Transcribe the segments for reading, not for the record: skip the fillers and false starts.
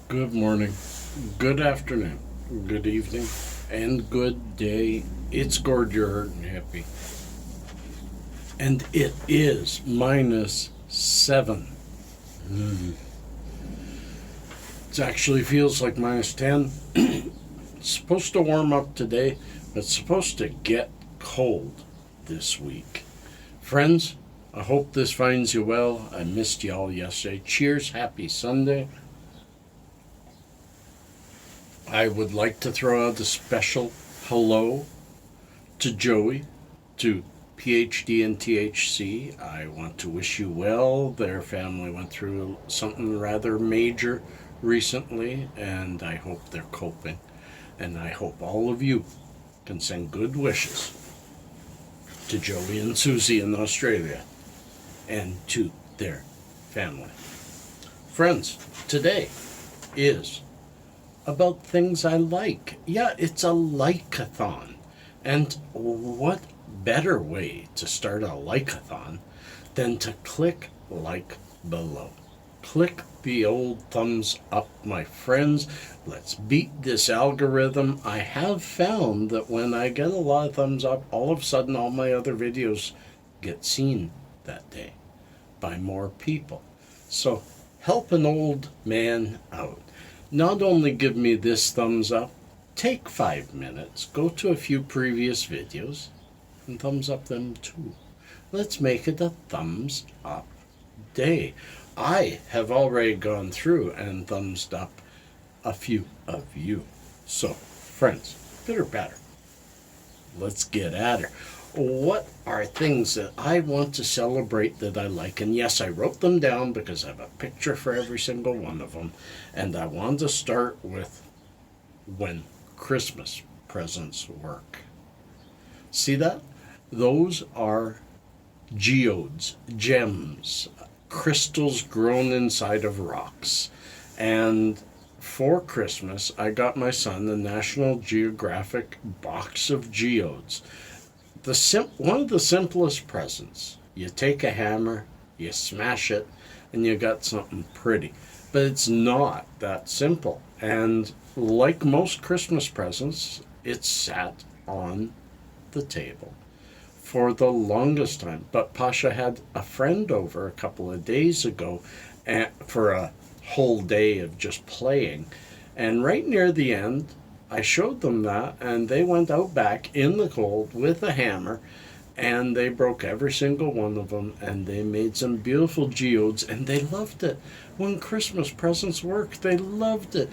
Good morning, good afternoon, good evening, and good day. It's Gord, you're hurt and happy. And it is -7. It actually feels like -10. It's supposed to warm up today, but it's supposed to get cold this week. Friends, I hope this finds you well. I missed you all yesterday. Cheers, happy Sunday. I would like to throw out a special hello to Joey, to PhD and THC. I want to wish you well. Their family went through something rather major recently, and I hope they're coping. And I hope all of you can send good wishes to Joey and Susie in Australia and to their family. Friends, today is about things I like. Yeah, it's a like-a-thon. And what better way to start a like-a-thon than to click like below. Click the old thumbs up, my friends. Let's beat this algorithm. I have found that when I get a lot of thumbs up, all of a sudden all my other videos get seen that day by more people. So help an old man out. Not only give me this thumbs up, take 5 minutes, go to a few previous videos, and thumbs up them too. Let's make it a thumbs up day. I have already gone through and thumbs up a few of you. So, friends, bitter batter. Let's get at her. What are things that I want to celebrate that I like? And yes, I wrote them down because I have a picture for every single one of them. And I want to start with when Christmas presents work. See that? Those are geodes, gems, crystals grown inside of rocks. And for Christmas, I got my son the National Geographic box of geodes. One of the simplest presents. You take a hammer, you smash it, and you got something pretty. But it's not that simple. And like most Christmas presents, it sat on the table for the longest time. But Pasha had a friend over a couple of days ago for a whole day of just playing. And right near the end, I showed them that, and they went out back in the cold with a hammer, and they broke every single one of them, and they made some beautiful geodes, and they loved it. When Christmas presents work, they loved it.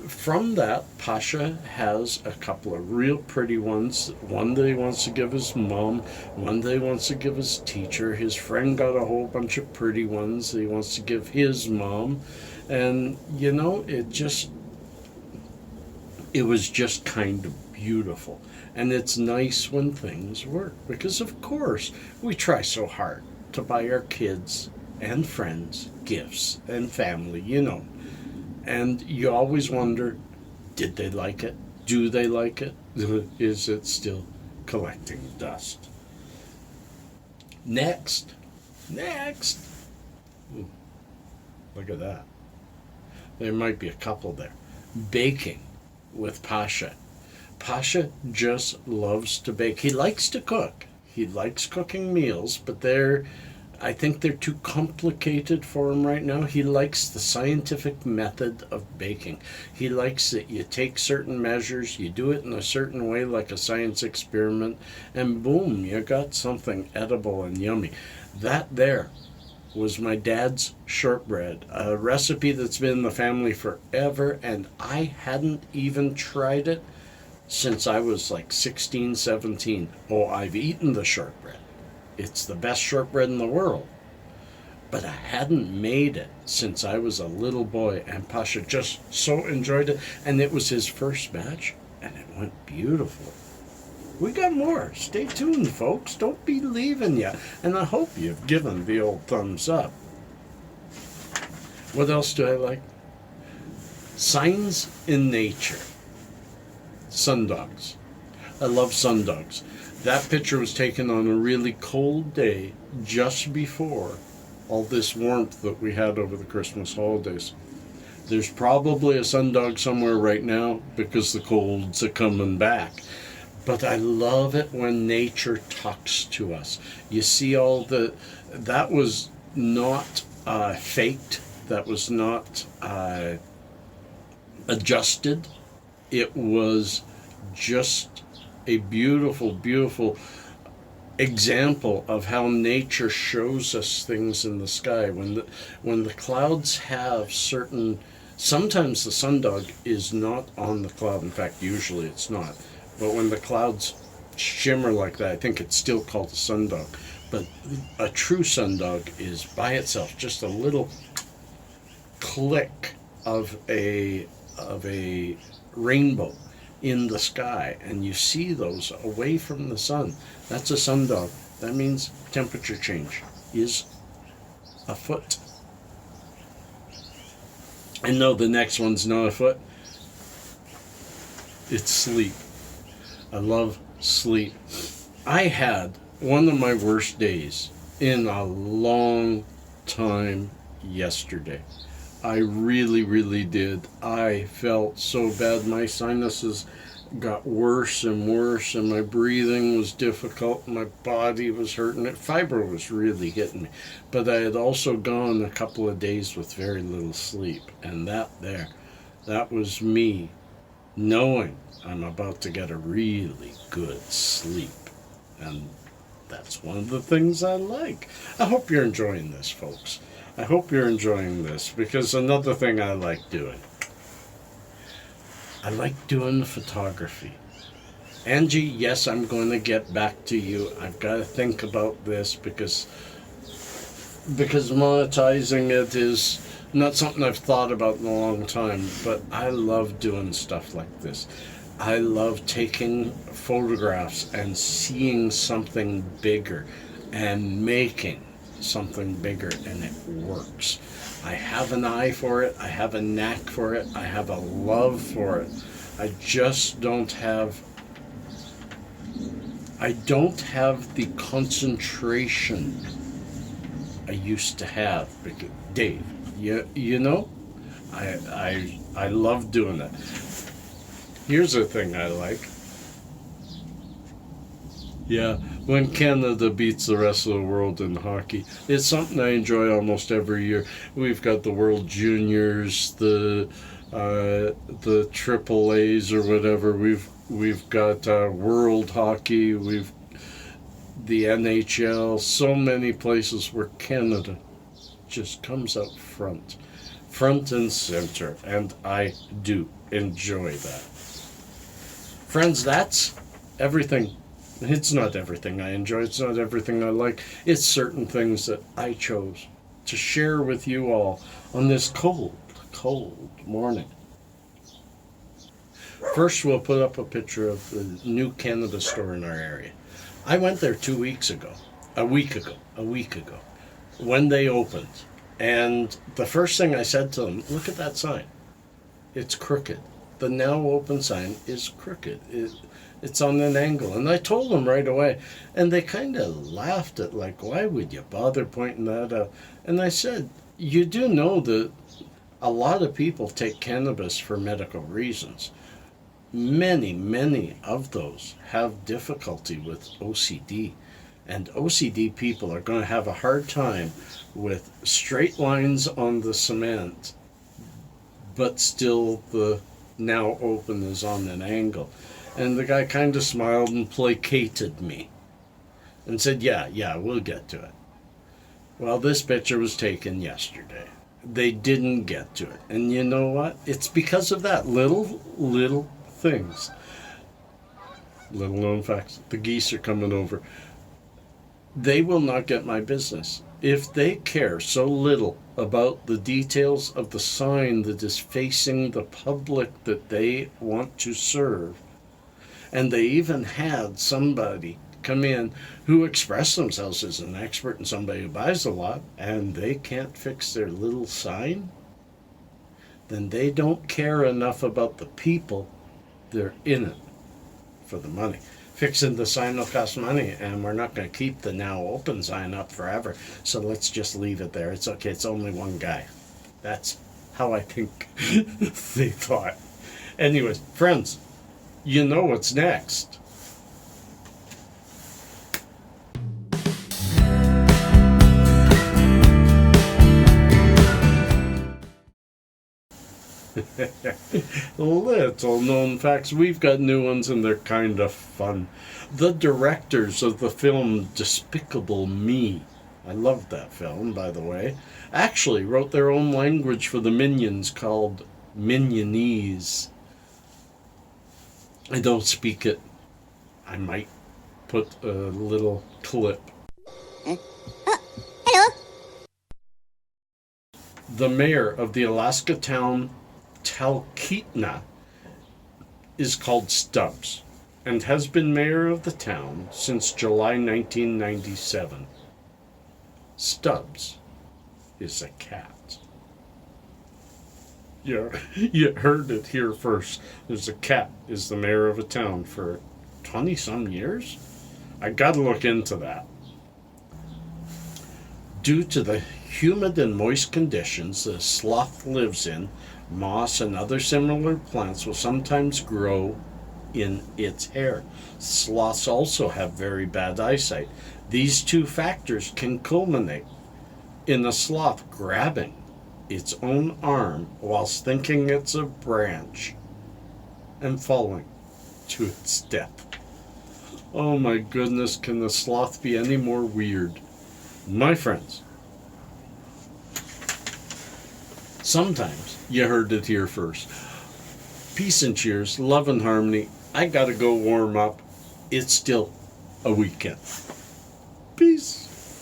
From that, Pasha has a couple of real pretty ones. One that he wants to give his mom, one that he wants to give his teacher. His friend got a whole bunch of pretty ones that he wants to give his mom. And, you know, it was just kind of beautiful. And it's nice when things work, because of course we try so hard to buy our kids and friends gifts and family, you know. And you always wonder, did they like it? Do they like it? Is it still collecting dust? Next. Ooh, look at that. There might be a couple there. Baking with Pasha. Pasha just loves to bake. He likes to cook. He likes cooking meals, but I think they're too complicated for him right now. He likes the scientific method of baking. He likes that you take certain measures, you do it in a certain way like a science experiment, and boom, you got something edible and yummy. That there was my dad's shortbread, a recipe that's been in the family forever, and I hadn't even tried it since I was like 16, 17. Oh, I've eaten the shortbread. It's the best shortbread in the world. But I hadn't made it since I was a little boy, and Pasha just so enjoyed it. And it was his first batch, and it went beautiful. We got more. Stay tuned, folks. Don't be leaving yet. And I hope you've given the old thumbs up. What else do I like? Signs in nature. Sundogs. I love sundogs. That picture was taken on a really cold day just before all this warmth that we had over the Christmas holidays. There's probably a sundog somewhere right now because the colds are coming back. But I love it when nature talks to us. You see that was not faked. That was not adjusted. It was just a beautiful, beautiful example of how nature shows us things in the sky. When the clouds have certain, sometimes the sundog is not on the cloud. In fact, usually it's not. But when the clouds shimmer like that, I think it's still called a sundog. But a true sundog is by itself just a little click of a rainbow in the sky, and you see those away from the sun. That's a sundog. That means temperature change is afoot. And no, the next one's not afoot. It's sleep. I love sleep. I had one of my worst days in a long time yesterday. I really, really did. I felt so bad. My sinuses got worse and worse, and my breathing was difficult. My body was hurting. Fibro was really hitting me. But I had also gone a couple of days with very little sleep. And that was me knowing I'm about to get a really good sleep. And that's one of the things I like. I hope you're enjoying this, folks. I hope you're enjoying this, because another thing I like doing photography. Angie, yes, I'm going to get back to you. I've got to think about this because monetizing it is not something I've thought about in a long time, but I love doing stuff like this. I love taking photographs and seeing something bigger and making something bigger, and it works. I have an eye for it. I have a knack for it. I have a love for it. I just don't have the concentration I used to have. Because, Dave, you know, I love doing it. Here's a thing I like. Yeah, when Canada beats the rest of the world in hockey, it's something I enjoy almost every year. We've got the World Juniors, the Triple A's or whatever. We've got World Hockey. We've the NHL. So many places where Canada just comes out front and center, and I do enjoy that. Friends, that's everything. It's not everything I enjoy. It's not everything I like. It's certain things that I chose to share with you all on this cold, cold morning. First, we'll put up a picture of the new Cannadis store in our area. I went there a week ago, when they opened. And the first thing I said to them, look at that sign. It's crooked. The now open sign is crooked. It's on an angle. And I told them right away. And they kind of laughed at, like, why would you bother pointing that out? And I said, you do know that a lot of people take cannabis for medical reasons. Many of those have difficulty with OCD. And OCD people are going to have a hard time with straight lines on the cement, but still the now open is on an angle. And the guy kind of smiled and placated me and said, yeah, we'll get to it. Well, this picture was taken yesterday. They didn't get to it. And you know what? It's because of that little things. Little known facts. The geese are coming over. They will not get my business. If they care so little about the details of the sign that is facing the public that they want to serve, and they even had somebody come in who expressed themselves as an expert and somebody who buys a lot, and they can't fix their little sign, then they don't care enough about the people. They're in it for the money. Fixing the sign will cost money, and we're not going to keep the now open sign up forever, so let's just leave it there. It's okay. It's only one guy. That's how I think they thought. Anyways, friends, you know what's next. Little known facts. We've got new ones and they're kind of fun. The directors of the film Despicable Me, I loved that film, by the way, actually wrote their own language for the Minions called Minionese. I don't speak it. I might put a little clip. Hello. The mayor of the Alaska town Talkeetna is called Stubbs and has been mayor of the town since July 1997. Stubbs is a cat. Yeah, you heard it here first. There's a cat is the mayor of a town for 20-some years? I gotta look into that. Due to the humid and moist conditions the sloth lives in, moss and other similar plants will sometimes grow in its hair. Sloths also have very bad eyesight. These two factors can culminate in a sloth grabbing its own arm whilst thinking it's a branch and falling to its death. Oh my goodness, can the sloth be any more weird? My friends, sometimes you heard it here first. Peace and cheers, love and harmony. I gotta go warm up. It's still a weekend. Peace.